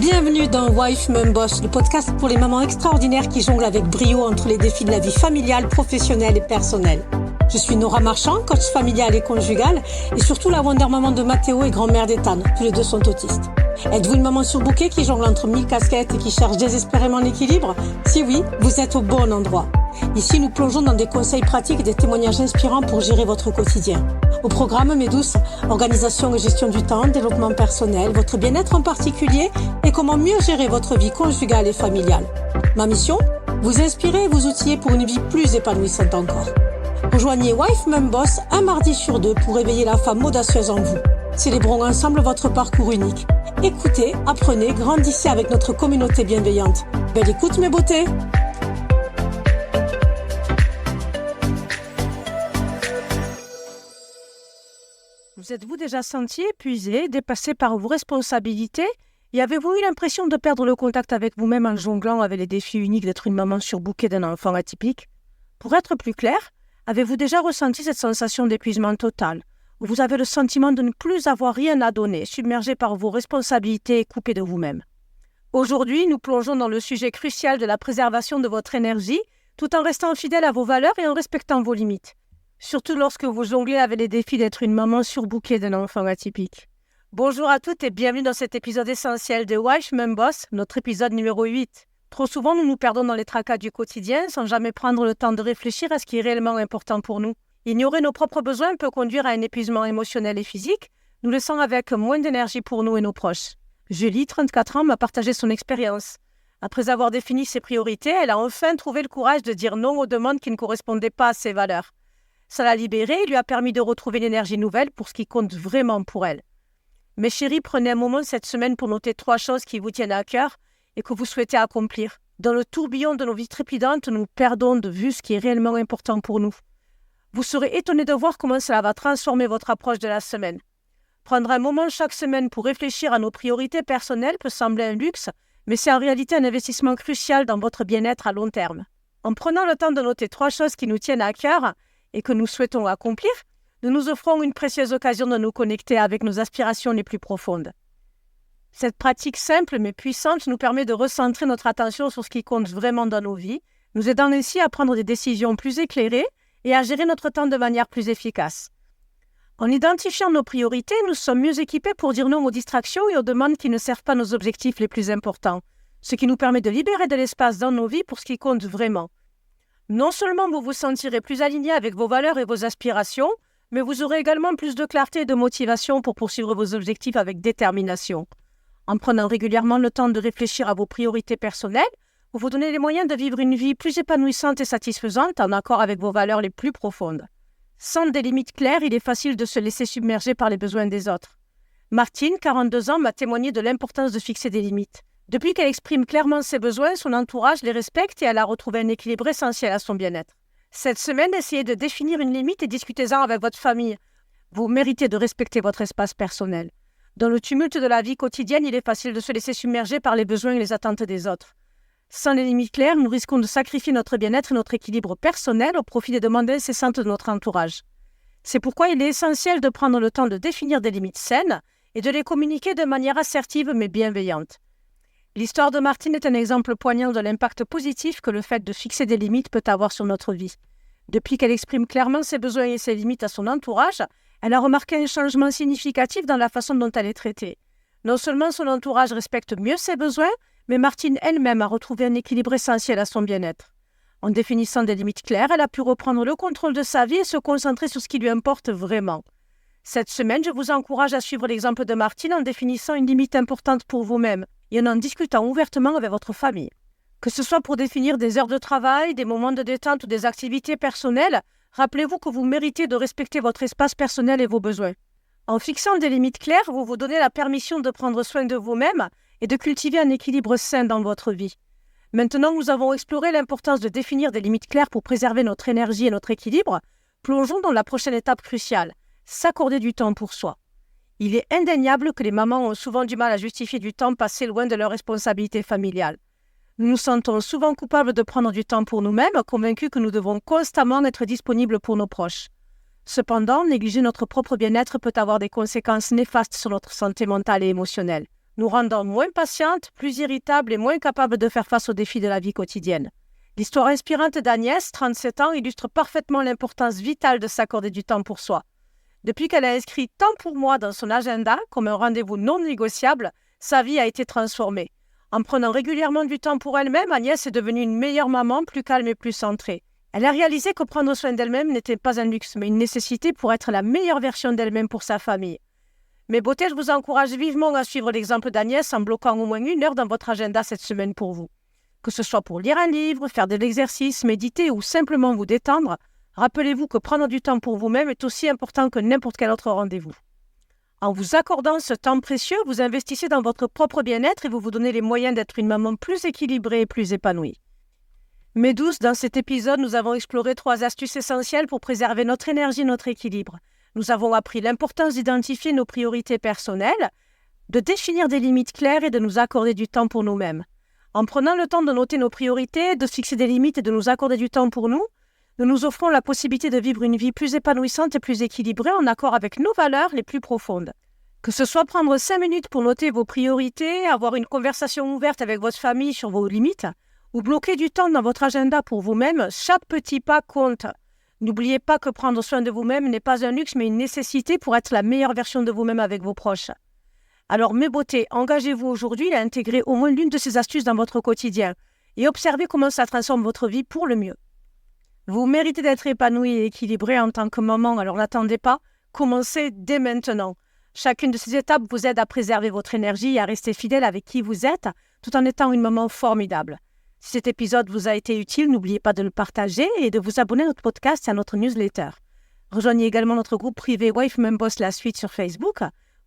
Bienvenue dans Wife Mum Boss, le podcast pour les mamans extraordinaires qui jonglent avec brio entre les défis de la vie familiale, professionnelle et personnelle. Je suis Nora Marchand, coach familiale et conjugale, et surtout la Wonder Maman de Mathéo et grand-mère d'Ethan. Tous les deux sont autistes. Êtes-vous une maman surbookée qui jongle entre 1000 casquettes et qui cherche désespérément l'équilibre? Si oui, vous êtes au bon endroit. Ici, nous plongeons dans des conseils pratiques et des témoignages inspirants pour gérer votre quotidien. Au programme, mes douces, organisation et gestion du temps, développement personnel, votre bien-être en particulier et comment mieux gérer votre vie conjugale et familiale. Ma mission? Vous inspirer et vous outiller pour une vie plus épanouissante encore. Rejoignez Wife Mum Boss un mardi sur deux pour réveiller la femme audacieuse en vous. Célébrons ensemble votre parcours unique. Écoutez, apprenez, grandissez avec notre communauté bienveillante. Belle écoute mes beautés! Vous êtes-vous déjà senti épuisé, dépassé par vos responsabilités et avez-vous eu l'impression de perdre le contact avec vous-même en jonglant avec les défis uniques d'être une maman surbookée d'un enfant atypique? Pour être plus clair, avez-vous déjà ressenti cette sensation d'épuisement total, où vous avez le sentiment de ne plus avoir rien à donner, submergé par vos responsabilités et coupé de vous-même? Aujourd'hui, nous plongeons dans le sujet crucial de la préservation de votre énergie, tout en restant fidèle à vos valeurs et en respectant vos limites. Surtout lorsque vous jonglez avec les défis d'être une maman surbookée d'un enfant atypique. Bonjour à toutes et bienvenue dans cet épisode essentiel de Wife Mum Boss, notre épisode numéro 8. Trop souvent, nous nous perdons dans les tracas du quotidien sans jamais prendre le temps de réfléchir à ce qui est réellement important pour nous. Ignorer nos propres besoins peut conduire à un épuisement émotionnel et physique, nous laissant avec moins d'énergie pour nous et nos proches. Julie, 34 ans, m'a partagé son expérience. Après avoir défini ses priorités, elle a enfin trouvé le courage de dire non aux demandes qui ne correspondaient pas à ses valeurs. Ça l'a libérée et lui a permis de retrouver l'énergie nouvelle pour ce qui compte vraiment pour elle. Mes chéris, prenez un moment cette semaine pour noter 3 choses qui vous tiennent à cœur et que vous souhaitez accomplir. Dans le tourbillon de nos vies trépidantes, nous perdons de vue ce qui est réellement important pour nous. Vous serez étonnés de voir comment cela va transformer votre approche de la semaine. Prendre un moment chaque semaine pour réfléchir à nos priorités personnelles peut sembler un luxe, mais c'est en réalité un investissement crucial dans votre bien-être à long terme. En prenant le temps de noter 3 choses qui nous tiennent à cœur et que nous souhaitons accomplir, nous nous offrons une précieuse occasion de nous connecter avec nos aspirations les plus profondes. Cette pratique simple mais puissante nous permet de recentrer notre attention sur ce qui compte vraiment dans nos vies, nous aidant ainsi à prendre des décisions plus éclairées et à gérer notre temps de manière plus efficace. En identifiant nos priorités, nous sommes mieux équipés pour dire non aux distractions et aux demandes qui ne servent pas nos objectifs les plus importants, ce qui nous permet de libérer de l'espace dans nos vies pour ce qui compte vraiment. Non seulement vous vous sentirez plus aligné avec vos valeurs et vos aspirations, mais vous aurez également plus de clarté et de motivation pour poursuivre vos objectifs avec détermination. En prenant régulièrement le temps de réfléchir à vos priorités personnelles, vous vous donnez les moyens de vivre une vie plus épanouissante et satisfaisante en accord avec vos valeurs les plus profondes. Sans des limites claires, il est facile de se laisser submerger par les besoins des autres. Martine, 42 ans, m'a témoigné de l'importance de fixer des limites. Depuis qu'elle exprime clairement ses besoins, son entourage les respecte et elle a retrouvé un équilibre essentiel à son bien-être. Cette semaine, essayez de définir une limite et discutez-en avec votre famille. Vous méritez de respecter votre espace personnel. Dans le tumulte de la vie quotidienne, il est facile de se laisser submerger par les besoins et les attentes des autres. Sans les limites claires, nous risquons de sacrifier notre bien-être et notre équilibre personnel au profit des demandes incessantes de notre entourage. C'est pourquoi il est essentiel de prendre le temps de définir des limites saines et de les communiquer de manière assertive mais bienveillante. L'histoire de Martine est un exemple poignant de l'impact positif que le fait de fixer des limites peut avoir sur notre vie. Depuis qu'elle exprime clairement ses besoins et ses limites à son entourage, elle a remarqué un changement significatif dans la façon dont elle est traitée. Non seulement son entourage respecte mieux ses besoins, mais Martine elle-même a retrouvé un équilibre essentiel à son bien-être. En définissant des limites claires, elle a pu reprendre le contrôle de sa vie et se concentrer sur ce qui lui importe vraiment. Cette semaine, je vous encourage à suivre l'exemple de Martine en définissant une limite importante pour vous-même et en discutant ouvertement avec votre famille. Que ce soit pour définir des heures de travail, des moments de détente ou des activités personnelles, rappelez-vous que vous méritez de respecter votre espace personnel et vos besoins. En fixant des limites claires, vous vous donnez la permission de prendre soin de vous-même et de cultiver un équilibre sain dans votre vie. Maintenant que nous avons exploré l'importance de définir des limites claires pour préserver notre énergie et notre équilibre, plongeons dans la prochaine étape cruciale, s'accorder du temps pour soi. Il est indéniable que les mamans ont souvent du mal à justifier du temps passé loin de leurs responsabilités familiales. Nous nous sentons souvent coupables de prendre du temps pour nous-mêmes, convaincus que nous devons constamment être disponibles pour nos proches. Cependant, négliger notre propre bien-être peut avoir des conséquences néfastes sur notre santé mentale et émotionnelle. nous rendant moins patientes, plus irritables et moins capables de faire face aux défis de la vie quotidienne. L'histoire inspirante d'Agnès, 37 ans, illustre parfaitement l'importance vitale de s'accorder du temps pour soi. Depuis qu'elle a inscrit « Temps pour moi » dans son agenda, comme un rendez-vous non négociable, sa vie a été transformée. En prenant régulièrement du temps pour elle-même, Agnès est devenue une meilleure maman, plus calme et plus centrée. Elle a réalisé que prendre soin d'elle-même n'était pas un luxe, mais une nécessité pour être la meilleure version d'elle-même pour sa famille. Mes beautés, je vous encourage vivement à suivre l'exemple d'Agnès en bloquant au moins 1 heure dans votre agenda cette semaine pour vous. Que ce soit pour lire un livre, faire de l'exercice, méditer ou simplement vous détendre, rappelez-vous que prendre du temps pour vous-même est aussi important que n'importe quel autre rendez-vous. En vous accordant ce temps précieux, vous investissez dans votre propre bien-être et vous vous donnez les moyens d'être une maman plus équilibrée et plus épanouie. Mes douces, dans cet épisode, nous avons exploré 3 astuces essentielles pour préserver notre énergie et notre équilibre. Nous avons appris l'importance d'identifier nos priorités personnelles, de définir des limites claires et de nous accorder du temps pour nous-mêmes. En prenant le temps de noter nos priorités, de fixer des limites et de nous accorder du temps pour nous, nous nous offrons la possibilité de vivre une vie plus épanouissante et plus équilibrée en accord avec nos valeurs les plus profondes. Que ce soit prendre 5 minutes pour noter vos priorités, avoir une conversation ouverte avec votre famille sur vos limites, ou bloquer du temps dans votre agenda pour vous-même, chaque petit pas compte. N'oubliez pas que prendre soin de vous-même n'est pas un luxe mais une nécessité pour être la meilleure version de vous-même avec vos proches. Alors mes beautés, engagez-vous aujourd'hui à intégrer au moins l'une de ces astuces dans votre quotidien et observez comment ça transforme votre vie pour le mieux. Vous méritez d'être épanoui et équilibré en tant que maman, alors n'attendez pas, commencez dès maintenant. Chacune de ces étapes vous aide à préserver votre énergie et à rester fidèle avec qui vous êtes, tout en étant une maman formidable. Si cet épisode vous a été utile, n'oubliez pas de le partager et de vous abonner à notre podcast et à notre newsletter. Rejoignez également notre groupe privé Wife Mum Boss La Suite sur Facebook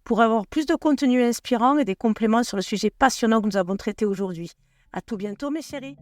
pour avoir plus de contenu inspirant et des compléments sur le sujet passionnant que nous avons traité aujourd'hui. À tout bientôt mes chéris.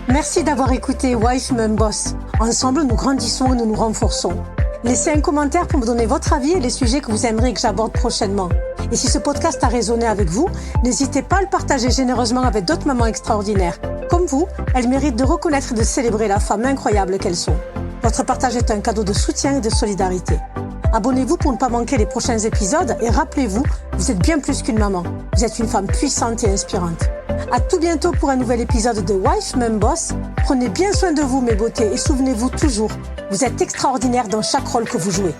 Merci d'avoir écouté Wife Mum Boss. Ensemble, nous grandissons et nous nous renforçons. Laissez un commentaire pour me donner votre avis et les sujets que vous aimeriez que j'aborde prochainement. Et si ce podcast a résonné avec vous, n'hésitez pas à le partager généreusement avec d'autres mamans extraordinaires. Comme vous, elles méritent de reconnaître et de célébrer la femme incroyable qu'elles sont. Votre partage est un cadeau de soutien et de solidarité. Abonnez-vous pour ne pas manquer les prochains épisodes et rappelez-vous, vous êtes bien plus qu'une maman. Vous êtes une femme puissante et inspirante. À tout bientôt pour un nouvel épisode de Wife Mum Boss. Prenez bien soin de vous mes beautés et souvenez-vous toujours, vous êtes extraordinaire dans chaque rôle que vous jouez.